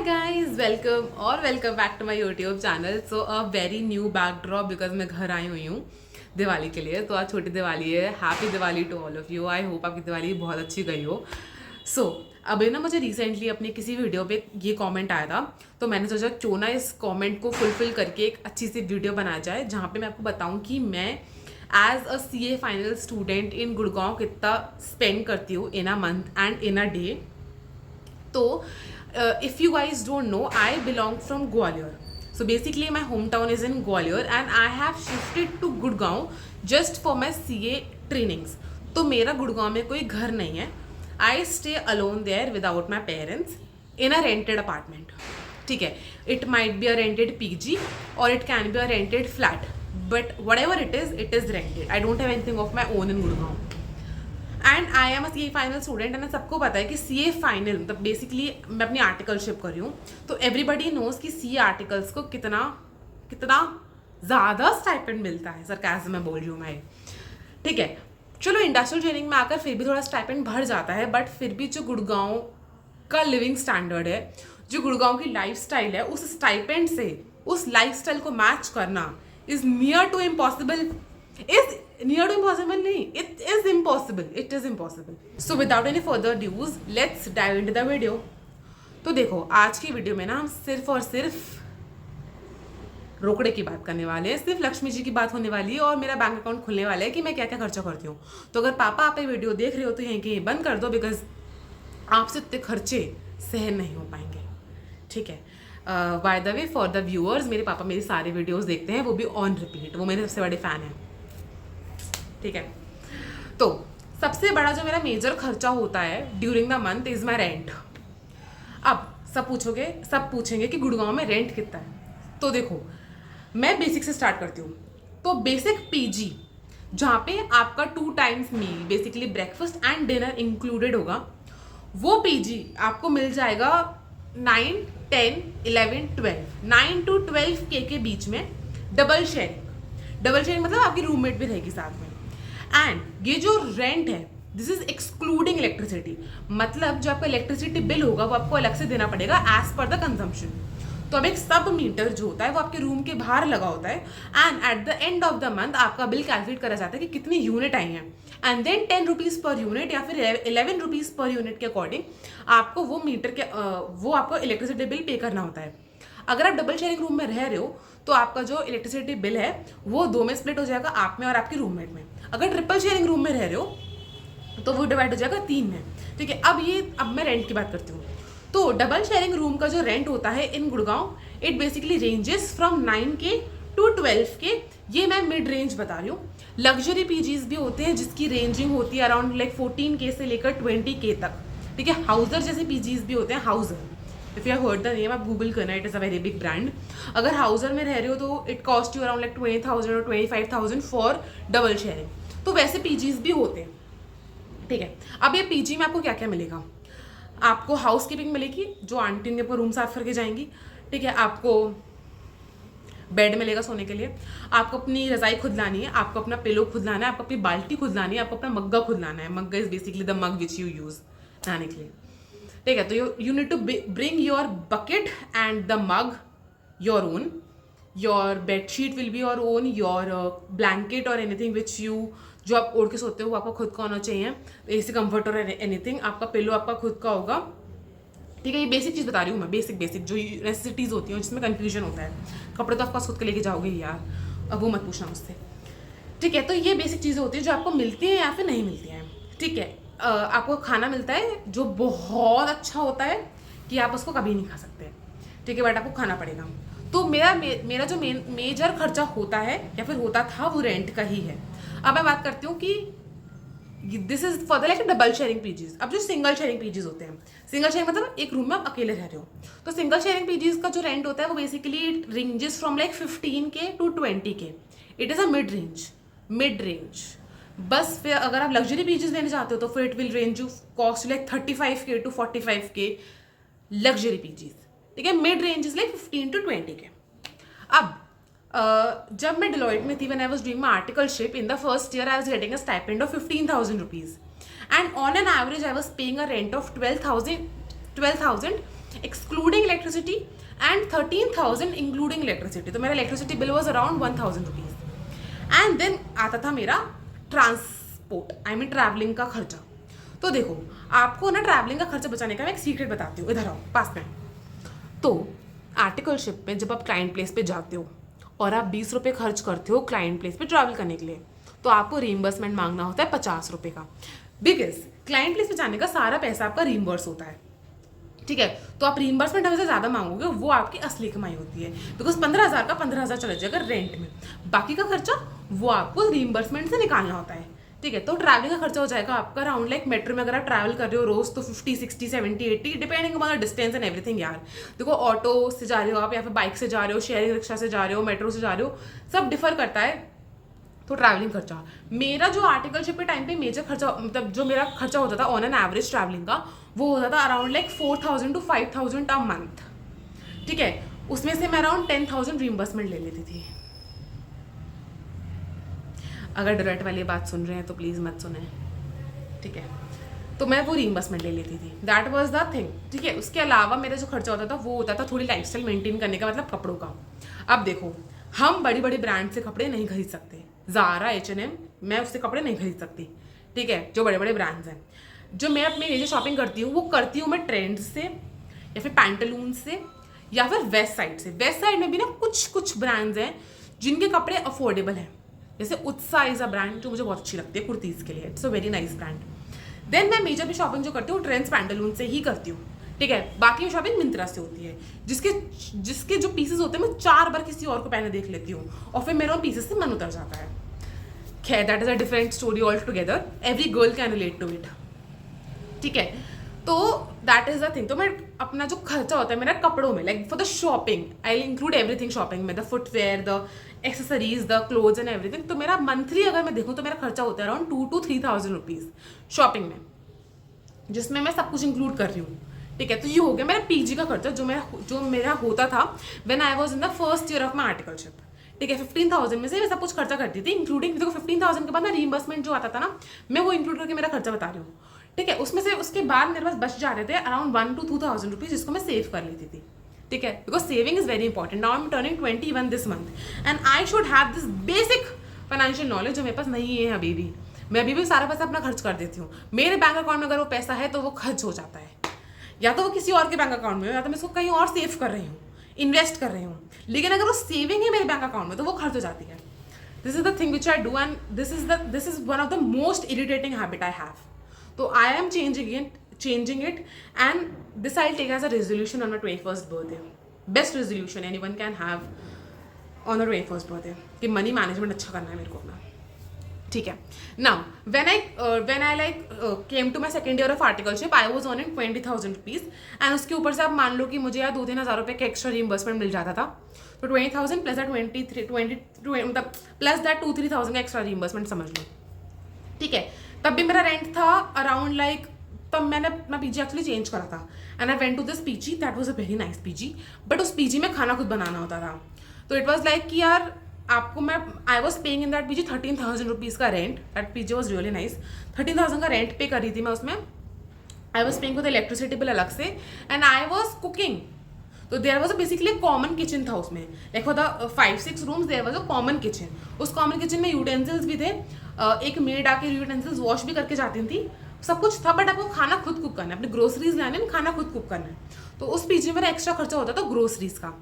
Guys welcome back to my YouTube channel. So a very new backdrop because मैं घर आई हुई हूँ दिवाली के लिए। तो आज छोटी दिवाली है। Happy Diwali to all of you. I hope आपकी दिवाली बहुत अच्छी गई हो। सो अभी ना मुझे रिसेंटली अपनी किसी वीडियो पे ये कमेंट आया था, तो मैंने सोचा क्यों ना इस कमेंट को फुलफिल करके एक अच्छी सी वीडियो बनाया जाए जहाँ पे मैं आपको बताऊँ कि मैं as a CA final student in Gurgaon कितना स्पेंड करती हूँ in a month and in a day. तो if you guys don't know, I belong from Gwalior. So basically my hometown is in Gwalior and I have shifted to Gurgaon just for my CA trainings. तो मेरा गुड़गांव में कोई घर नहीं है. I stay alone there without my parents in a rented apartment. ठीक है, it might be a rented PG or it can be a rented flat, but whatever it is rented. I don't have anything of my own in Gurgaon. And I am a CA final student and सबको पता है कि CA final मतलब basically मैं अपनी articleship कर रही हूँ, तो एवरीबडी नोज कि CA आर्टिकल्स को कितना कितना ज़्यादा स्टाइपेंड मिलता है। सरकाज़म में बोल रही हूँ मैं, ठीक है। चलो इंडस्ट्रियल ट्रेनिंग में आकर फिर भी थोड़ा स्टाइपेंड बढ़ जाता है, बट फिर भी जो गुड़गांव का लिविंग स्टैंडर्ड है, जो गुड़गांव की लाइफ स्टाइल है, उस स्टाइपेंड से उस लाइफ स्टाइल को मैच करना is near to impossible. Near to impossible नहीं, it is impossible. So without any further ado, let's dive into the video. तो देखो आज की वीडियो में ना हम सिर्फ और सिर्फ रोकड़े की बात करने वाले हैं, सिर्फ लक्ष्मी जी की बात होने वाली है और मेरा बैंक अकाउंट खुलने वाला है कि मैं क्या क्या खर्चा करती हूँ। तो अगर पापा आप ये वीडियो देख रहे हो तो यहीं कहीं बंद कर दो, बिकॉज आपसे इतने खर्चे सहन नहीं हो पाएंगे, ठीक है। By the way for the viewers, मेरे पापा मेरी सारी वीडियोज़ देखते हैं, वो भी ऑन रिपीट, वो मेरे सबसे बड़े फ़ैन हैं, ठीक है। तो सबसे बड़ा जो मेरा मेजर खर्चा होता है during the month is my rent. अब सब पूछेंगे कि गुड़गांव में रेंट कितना है। तो देखो मैं बेसिक से स्टार्ट करती हूँ। तो बेसिक PG जहाँ पे आपका 2 times meal basically breakfast and dinner included होगा, वो PG आपको मिल जाएगा 9, 10, 11, 12 9 to 12K के बीच में। डबल शेयरिंग मतलब आपकी रूममेट भी रहेगी साथ में। एंड ये जो रेंट है दिस इज एक्सक्लूडिंग इलेक्ट्रिसिटी, मतलब जो आपका इलेक्ट्रिसिटी बिल होगा वो आपको अलग से देना पड़ेगा एज पर द कंजम्पशन। तो अब एक सब मीटर जो होता है वो आपके रूम के बाहर लगा होता है and at the end of the month आपका बिल कैलकुलेट करा जाता है कि कितनी यूनिट आई हैं and then 10 rupees per unit या फिर 11 रुपीज़ पर यूनिट के अकॉर्डिंग आपको वो मीटर के वो आपको इलेक्ट्रिसिटी बिल पे करना होता है। अगर आप डबल शेयरिंग रूम में रह रहे हो तो आपका जो इलेक्ट्रिसिटी बिल है वो 2 में स्प्लिट हो जाएगा, आप में और आपके रूममेट में। अगर ट्रिपल शेयरिंग रूम में रह रहे हो तो वो डिवाइड हो जाएगा 3 में, ठीक है। अब मैं रेंट की बात करती हूँ। तो डबल शेयरिंग रूम का जो रेंट होता है in Gurgaon it basically ranges from 9K to 12K। ये मैं मिड रेंज बता रही हूँ। लग्जरी PGs भी होते हैं जिसकी रेंजिंग होती है अराउंड लाइक 14K से लेकर 20K तक, ठीक है। हाउसर जैसे PGs भी होते हैं। Hauser if you have heard the name, आप गूगल करना, it is a very big brand. अगर हाउसर में रह रहे हो तो it cost you around like 20,000 और 25,000 फॉर डबल शेयरिंग। तो वैसे PGs भी होते हैं, ठीक है। अब ये PG में आपको क्या क्या मिलेगा? आपको हाउस कीपिंग मिलेगी, जो आंटी ने आपको रूम साफ करके जाएंगी, ठीक है। आपको बेड मिलेगा सोने के लिए, आपको अपनी रजाई खुद लानी है, आपको अपना पिलो खुद लाना है, आपको अपनी बाल्टी खुद लानी है, आपको अपना मग्गा खुद लाना है। मग्गा is basically the mug which you use नहाने के लिए, ठीक है। तो you need to bring your bucket and the mug your own, your bedsheet will be your own, your blanket और एनीथिंग विच यू जो आप ओढ़ के सोते हो वो आपका खुद का होना चाहिए, AC कंफर्ट और एनीथिंग। आपका पिलो आपका खुद का होगा, ठीक है। ये बेसिक चीज़ बता रही हूँ मैं, बेसिक जो नेसेसिटीज़ होती हैं जिसमें कन्फ्यूजन होता है। कपड़े तो आपका खुद के लेके जाओगे ही यार, अब वो मत पूछना मुझसे, ठीक है। तो ये बेसिक चीज़ें होती हैं जो आपको मिलती हैं या फिर नहीं मिलती हैं, ठीक है। आपको खाना मिलता है जो बहुत अच्छा होता है कि आप उसको कभी नहीं खा सकते, ठीक है, बट आपको खाना पड़ेगा। तो मेरा जो मेजर खर्चा होता है या फिर होता था वो रेंट का ही है। अब मैं बात करती हूँ कि this is for the like double sharing PGs। अब जो सिंगल शेयरिंग PGs होते हैं, सिंगल शेयरिंग मतलब एक रूम में आप अकेले रह रहे हो, तो सिंगल शेयरिंग PGs का जो रेंट होता है वो basically it ranges from like 15K to 20K। It is a mid range. बस फिर अगर आप लग्जरी PGs लेने जाते हो तो फिर it will range you cost like 35K to 45K luxury PGs, ठीक है। Mid range is like 15 to 20K। अब जब मैं डिलॉयट में थी, when I was doing my articleship in the first year, I was getting a stipend of 15,000 rupees and on an average I was paying a rent of 12,000 excluding electricity electricity and 13,000 including electricity. तो मेरा electricity bill was around 1,000 rupees. And then आता था मेरा transport, I mean travelling का खर्चा. तो देखो, आपको ना ट्रैवलिंग का खर्चा बचाने का मैं एक सीक्रेट बताती हूँ. इधर आओ पास में. तो आर्टिकल शिप में जब आप क्लाइंट प्लेस पे जाते हो और आप 20 रुपये खर्च करते हो क्लाइंट प्लेस पे ट्रैवल करने के लिए, तो आपको रीइंबर्समेंट मांगना होता है 50 रुपये का. बिकॉज क्लाइंट प्लेस पे जाने का सारा पैसा आपका रीइंबर्स होता है. ठीक है, तो आप रीइंबर्समेंट हमेशा ज़्यादा मांगोगे, वो आपकी असली कमाई होती है. बिकॉज 15,000 का 15,000 चला जाएगा रेंट में, बाकी का खर्चा वो आपको रीइंबर्समेंट से निकालना होता है. ठीक है, तो ट्रैवलिंग का खर्चा हो जाएगा आपका अराउंड लाइक मेट्रो में अगर आप ट्रैवल कर रहे हो रोज तो 50, 60, 70, 80 depending upon the distance and everything. यार देखो, ऑटो से जा रहे हो आप या फिर बाइक से जा रहे हो, शेयरिंग रिक्शा से जा रहे हो, मेट्रो से जा रहे हो, सब डिफर करता है. तो ट्रैवलिंग खर्चा, मेरा जो आर्टिकलशिप के टाइम पे मेजर खर्चा, मतलब जो मेरा खर्चा होता था ऑन एन एवरेज ट्रैवलिंग का, वो होता था around like 4,000 to 5,000 a month. ठीक है, उसमें से मैं अराउंड 10,000 रीइंबर्समेंट ले लेती थी. अगर डायरेक्ट वाली बात सुन रहे हैं तो प्लीज़ मत सुने. ठीक है, तो मैं वो रीइंबर्समेंट ले लेती थी. That was the thing. ठीक है, उसके अलावा मेरा जो खर्चा होता था वो होता था थोड़ी लाइफस्टाइल मेंटेन करने का, मतलब कपड़ों का. अब देखो, हम बड़ी बड़ी ब्रांड से कपड़े नहीं खरीद सकते. ज़ारा, H&M, मैं उससे कपड़े नहीं खरीद सकती. ठीक है, जो बड़े बड़े ब्रांड्स हैं. जो मैं अपनी मेजर शॉपिंग करती हूँ वो करती हूँ मैं ट्रेंड्स से या फिर पैंटलून से या फिर वेस्ट साइड से. वेस्ट साइड में भी ना कुछ ब्रांड्स हैं जिनके कपड़े अफोर्डेबल हैं. जैसे उत्साह इज अ ब्रांड जो मुझे बहुत अच्छी लगती है कुर्तीज़ के लिए. It's a very nice brand. Then मैं मेजर भी शॉपिंग जो करती हूँ ट्रेंड्स पैंटलून से ही करती हूँ. ठीक है, बाकी शॉपिंग मिंत्रा से होती है, जिसके जो पीसेस होते हैं मैं 4 बार किसी और को पहने देख लेती हूँ और फिर मेरे उन पीसेस से मन उतर जाता है. खैर, that is a different story all together. Every girl can relate to it. ठीक है, तो दैट इज द थिंग. तो मैं अपना जो खर्चा होता है मेरा कपड़ों में, like for the shopping I include everything shopping में, the footwear, the accessories, the clothes and everything. तो मेरा मंथली अगर मैं देखूँ तो मेरा खर्चा होता है अराउंड 2,000 to 3,000 रुपीज़ शॉपिंग में, जिसमें मैं सब कुछ इंक्लूड कर रही हूँ. ठीक है, तो ये हो गया मेरा पीजी का खर्चा जो मेरा होता था when I was in the first year of my articleship. ठीक है, 15,000 में से मैं सब कुछ खर्चा करती थी इंक्लूडिंग. देखो 15,000 के बाद ना रीइंबर्समेंट जो आता था ना, मैं वो इंक्लूड करके मेरा खर्चा बता रही हूँ. ठीक है, उसमें से उसके बाद मेरे पास बच जा रहे थे अराउंड 1,000 to 2,000 रुपीज़, जिसको मैं सेव कर लेती थी. ठीक है, because saving is very important. Now I am turning 21 this month and I should have this basic financial knowledge जो मेरे पास नहीं है अभी भी. मैं अभी भी सारा पैसा अपना खर्च कर देती हूँ. मेरे बैंक अकाउंट में अगर वो पैसा है तो वो खर्च हो जाता है, या तो वो किसी और के बैंक अकाउंट में, या तो मैं इसको कहीं और सेव कर रही हूँ, इन्वेस्ट कर रही हूँ. लेकिन अगर वो सेविंग है मेरे बैंक अकाउंट में तो वो खर्च हो जाती है. This is the thing which I do and this is one of the most irritating habit I have. तो I am changing it and this I'll take as a resolution on my 21st birthday. Best resolution anyone can have on their 21st birthday कि money management अच्छा करना है मेरे को अपना. ठीक है, now when I like came to my second year of articleship I was earning 20,000 rupees and उसके ऊपर से आप मान लो कि मुझे यार 2-3 हज़ार रुपये का एक्स्ट्रा रीइंबर्समेंट मिल जाता था. तो 20,000 प्लस दैट 23 मतलब प्लस दैट 2-3,000 का एक्स्ट्रा रीइंबर्समेंट समझ लो. ठीक है, तब भी मेरा रेंट था अराउंड लाइक, तब मैंने अपना पीजी एक्चुअली चेंज करा था and I went to this PG. That was a very nice PG, but उस पीजी में खाना खुद बनाना होता था. तो इट वाज लाइक कि यार आपको मैं I was paying in that PG 13,000 rupees का rent. That PG was really nice. 13,000 का रेंट पे कर रही थी मैं उसमें. I was paying with electricity bill अलग से एंड आई वॉज कुकिंग. तो there was basically common kitchen था उसमें, like for the 5-6 rooms there was a common kitchen. उस कॉमन किचन में यूटेंसिल्स भी थे, एक मेड आके यूटेंसिल्स वॉश भी करके जाती थी, सब कुछ था. बट आपको खाना खुद कुक करना है, अपनी ग्रोसरीज लाने में खाना खुद कुक करना है. तो उस पीजी में मेरा एक्स्ट्रा खर्चा होता था ग्रोसरीज का,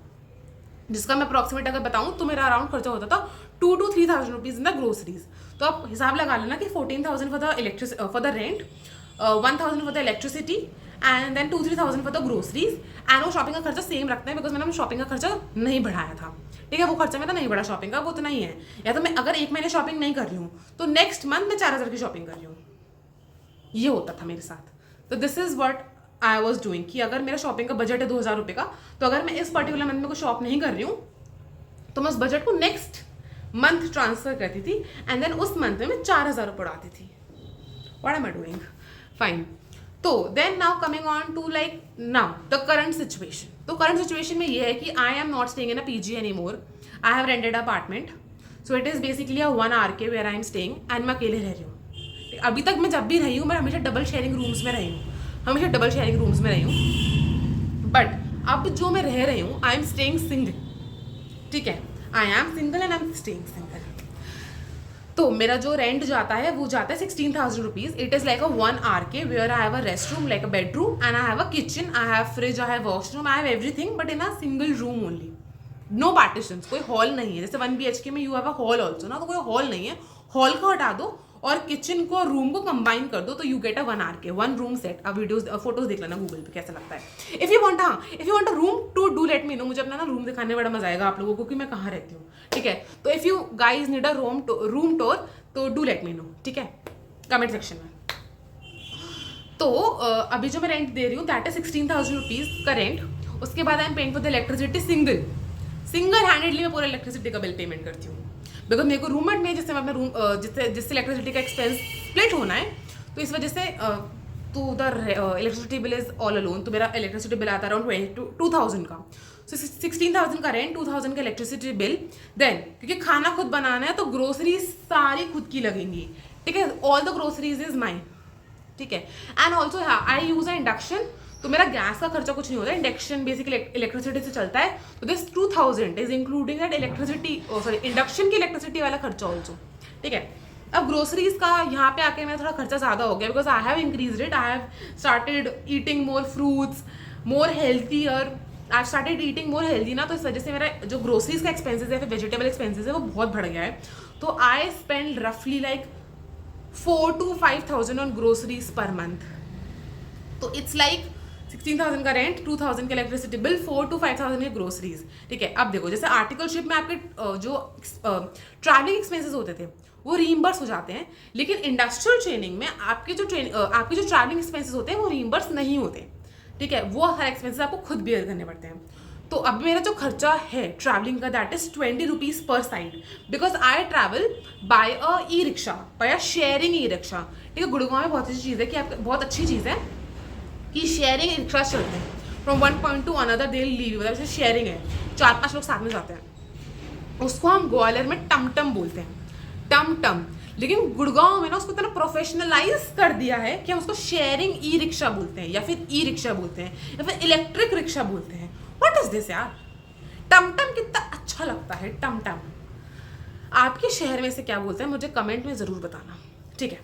जिसका मैं अप्रॉक्सीमेट अगर बताऊँ तो मेरा अराउंड खर्चा होता था 2,000 to 3,000 rupees in the groceries. तो आप हिसाब लगा लेना कि 14,000 for the rent, 1,000 for the electricity and then 2-3,000 for the groceries. And वो शॉपिंग का खर्चा सेम रखते हैं बिकॉज मैंने शॉपिंग का खर्चा नहीं बढ़ाया था. ठीक है, वो खर्चा मेरा नहीं बढ़ा शॉपिंग का, वो उतना ही है. या तो मैं अगर 1 महीने शॉपिंग नहीं कर रही हूँ तो नेक्स्ट मंथ मैं 4,000 की शॉपिंग कर रही हूँ. ये होता था मेरे साथ. तो this is what I was doing कि अगर मेरा शॉपिंग का बजट है 2,000 रुपये का, तो अगर मैं इस पर्टिकुलर मंथ में कोई शॉप नहीं कर रही हूँ तो मैं उस बजट को नेक्स्ट मंथ ट्रांसफर करती थी एंड देन उस मंथ में मैं 4,000 रुपये उड़ाती थी. What am I doing? Fine. तो then now coming on to like now the current situation. तो करंट सिचुएशन में ये है कि I am not staying in a PG any more. I have rented apartment. So it is basically a 1 RK where I am staying and मैं अकेले रह रही हूँ. अभी तक मैं जब भी रही हूँ मैं हमेशा डबल शेयरिंग रूम्स में रही हूँ, बट अब जो मैं रह रही हूँ, आई एम स्टेइंग सिंगल, ठीक है, I am single and I am staying single. तो मेरा जो रेंट जाता है वो जाता है 16,000 rupees. It is like a 1 RK where I have a rest room, like a bedroom, and I have a kitchen, I have fridge, I have washroom, I have everything, but in a single room only, no partition, कोई hall नहीं है। जैसे 1 BHK में you have a hall also ना, तो कोई hall नहीं है। हॉल को हटा दो और किचन को और रूम को कंबाइन कर दो, तो you get a 1 RK, 1 room set. अब वीडियोस फोटोज देख लेना गूगल पे कैसा लगता है। If you want a room to do let me know, मुझे अपना ना रूम दिखाने में बड़ा मजा आएगा आप लोगों को कि मैं कहाँ रहती हूँ, ठीक है। तो if you guys need a room tour तो डू लेट मी नो, ठीक है, कमेंट सेक्शन में। तो अभी जो मैं रेंट दे रही हूँ दैट इज 16,000 रुपीज का रेंट। उसके बाद I am paying for the electricity single handedly मैं पूरा इलेक्ट्रिसिटी का बिल पेमेंट करती हूँ, बिकॉज मेरे को रूममेट में जिससे मैं अपना रूम जिससे इलेक्ट्रिसिटी का एक्सपेंस स्प्लिट होना है, तो इस वजह से तो the electricity bill is all alone. तो मेरा इलेक्ट्रिसिटी बिल आता है अराउंड 2,000 का। सो 16,000 का रेंट, 2,000 का इलेक्ट्रिसिटी बिल। देन क्योंकि खाना खुद बनाना है तो ग्रोसरी सारी खुद की लगेंगी, ठीक है, all the groceries is mine, ठीक है। And also I use a induction, तो मेरा गैस का खर्चा कुछ नहीं होता है, इंडक्शन बेसिकली इलेक्ट्रिसिटी से चलता है। तो this 2,000 is including that electricity, sorry induction की इलेक्ट्रिसिटी वाला खर्चा ऑल्सो, ठीक है। अब ग्रोसरीज का यहाँ पे आके मेरा थोड़ा खर्चा ज़्यादा हो गया, because I have increase it, I have started eating more fruits, more healthier, I started eating more healthy ना, तो इस वजह से मेरा जो ग्रोसरीज का एक्सपेंसेस है, फिर वेजिटेबल एक्सपेंसेस है, वो बहुत बढ़ गया है। तो आई स्पेंड रफली like 4,000 to 5,000 on groceries per month. तो इट्स लाइक 16,000 का रेंट, 2,000 का इलेक्ट्रिसिटी बिल, 4,000 to 5,000 के ग्रोसरीज, ठीक है। अब देखो जैसे आर्टिकलशिप में आपके जो ट्रैवलिंग एक्सपेंसेस होते थे वो रीइंबर्स हो जाते हैं, लेकिन इंडस्ट्रियल ट्रेनिंग में आपके जो ट्रैवलिंग एक्सपेंसेस होते हैं वो रीइंबर्स नहीं होते, ठीक है। वो हर एक्सपेंसेस आपको खुद बेयर करने पड़ते हैं। तो अब मेरा जो खर्चा है ट्रैवलिंग का that is 20 rupees per side, because I travel by a e rickshaw, by a sharing e rickshaw, ठीक है। गुड़गांव में बहुत अच्छी चीज़ है कि आप बहुत अच्छी चीज़ है कि शेयरिंग रिक्शा चलते हैं, from one point two another they leave, मतलब जैसे शेयरिंग है, 4-5 लोग साथ में जाते हैं, उसको हम ग्वालियर में टमटम बोलते हैं, टमटम। लेकिन गुड़गांव में ना उसको इतना प्रोफेशनलाइज कर दिया है कि हम उसको शेयरिंग ई रिक्शा बोलते हैं, या फिर ई रिक्शा बोलते हैं, या फिर इलेक्ट्रिक रिक्शा बोलते हैं। व्हाट इज दिस यार, टमटम कितना अच्छा लगता है टमटम। आपके शहर में से क्या बोलते हैं मुझे कमेंट में ज़रूर बताना, ठीक है।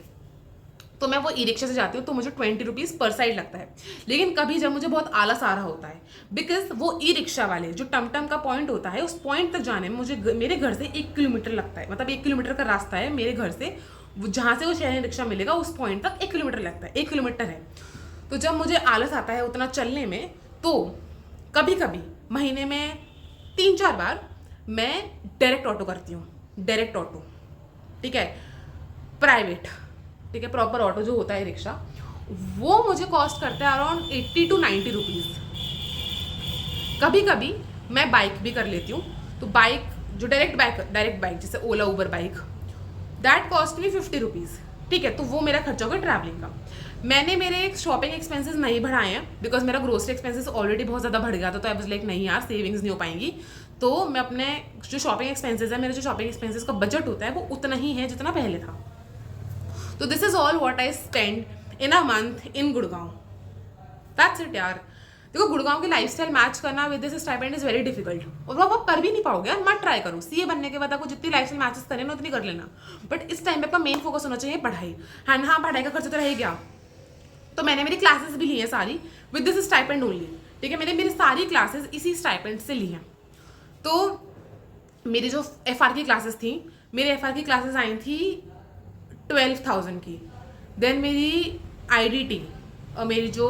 तो मैं वो ई रिक्शा से जाती हूँ तो मुझे 20 रुपीज़ पर साइड लगता है। लेकिन कभी जब मुझे बहुत आलस आ रहा होता है, बिकॉज वो ई रिक्शा वाले जो टमटम का पॉइंट होता है, उस पॉइंट तक जाने में मुझे मेरे घर से 1 किलोमीटर लगता है, मतलब 1 किलोमीटर का रास्ता है मेरे घर से, जहाँ से वो शेयरिंग रिक्शा मिलेगा उस पॉइंट तक 1 किलोमीटर लगता है, 1 किलोमीटर है। तो जब मुझे आलस आता है उतना चलने में, तो कभी कभी महीने में 3-4 बार मैं डायरेक्ट ऑटो करती हूँ, डायरेक्ट ऑटो, ठीक है, प्राइवेट, ठीक है, प्रॉपर ऑटो जो होता है रिक्शा, वो मुझे कॉस्ट करता है अराउंड 80 to 90 रुपीज़। कभी कभी मैं बाइक भी कर लेती हूँ, तो बाइक जो डायरेक्ट बाइक जैसे Ola Uber bike, that cost me 50 rupees, ठीक है। तो वो मेरा खर्चा होगा ट्रैवलिंग का। मैंने मेरे शॉपिंग एक्सपेंसेस नहीं बढ़ाए हैं, बिकॉज मेरा ग्रोसरी एक्सपेंसेस ऑलरेडी बहुत ज़्यादा बढ़ गया था, तो आई वाज लाइक नहीं यार सेविंग्स नहीं हो पाएंगी, तो मैं अपने जो शॉपिंग एक्सपेंसेस है, मेरे जो शॉपिंग एक्सपेंसेस का बजट होता है वो उतना ही है जितना पहले था। तो this is all what I spend in a month in Gurgaon, that's it यार। देखो गुड़गांव की लाइफस्टाइल मैच करना with this stipend is very difficult, और वो आप कर भी नहीं पाओगे, मत ट्राई करो। सीए बनने के बाद आपको जितनी लाइफस्टाइल मैचेस करें ना उतनी कर लेना, बट इस टाइम पे आपका मेन फोकस होना चाहिए पढ़ाई। एंड हाँ, पढ़ाई का खर्चा तो रह गया, तो मैंने मेरी क्लासेस भी ली हैं सारी विद दिस स्टाइपेंड ओनली, ठीक है। मैंने मेरी सारी क्लासेस इसी स्टाइपेंड से ली हैं। तो मेरी जो एफआर की क्लासेस थी, मेरी एफआर की क्लासेस आई थी 12,000 की। देन मेरी आईडीटी और मेरी जो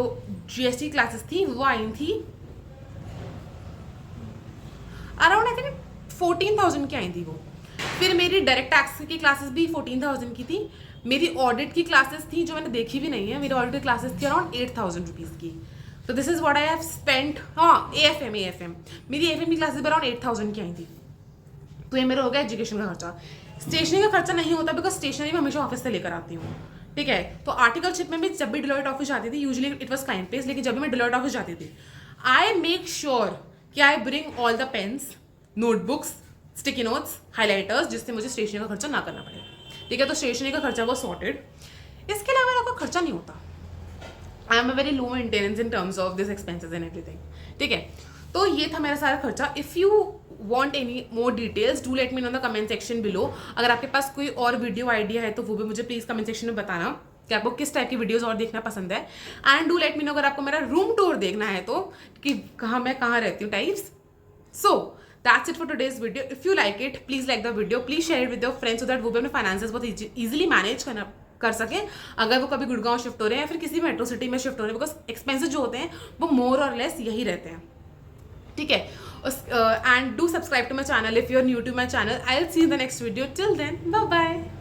जीएसटी क्लासेस थी वो आई थी अराउंड आई थिंक 14,000 की आई थी वो। फिर मेरी डायरेक्ट टैक्स की क्लासेस भी 14,000 की थी। मेरी ऑडिट की क्लासेस थी जो मैंने देखी भी नहीं है, मेरी ऑडिट की क्लासेस थी अराउंड 8,000 रुपीज़ की। तो this is what I have spent. हाँ, एएफएम मेरी एएफएम की क्लासेस भी अराउंड 8,000 की आई थी। तो ये मेरा हो गया एजुकेशन का खर्चा। स्टेशनरी का खर्चा नहीं होता, बिकॉज स्टेशनरी मैं हमेशा ऑफिस से लेकर आती हूँ, ठीक है। तो आर्टिकलशिप में भी जब भी डिलॉयट ऑफिस जाती थी, usually it was client based, लेकिन जब भी मैं डिलॉयट ऑफिस जाती थी, आई मेक श्योर कि I bring all the pens, notebooks, sticky notes, highlighters, जिससे मुझे स्टेशनरी का खर्चा ना करना पड़े, ठीक है। तो स्टेशनरी का खर्चा वो सॉर्टेड। इसके अलावा मेरा कोई खर्चा नहीं होता। I am a very low maintenance in terms of this expenses and everything. ठीक है, तो ये था मेरा सारा खर्चा। If you want any more details do let me know the comment section below. अगर आपके पास कोई और वीडियो आइडिया है तो वो भी मुझे प्लीज़ कमेंट सेक्शन में बताना कि आपको किस टाइप की वीडियोस और देखना पसंद है। And do let me no अगर आपको मेरा रूम टूर देखना है तो, कि मैं कहाँ रहती हूँ types. So that's it for today's video. If you like it please like the video, please share it with your friends so that वो भी अपने फाइनेंसेस बहुत इजीली मैनेज कर सकें अगर वो कभी गुड़गांव शिफ्ट हो रहे हैं या फिर किसी मेट्रो सिटी में शिफ्ट हो रहे हैं, बिकॉज एक्सपेंसेस जो होते हैं वो मोर और लेस यही रहते हैं। ठीक है, and do subscribe to my channel if you are new to my channel. I will see in the next video. Till then bye bye.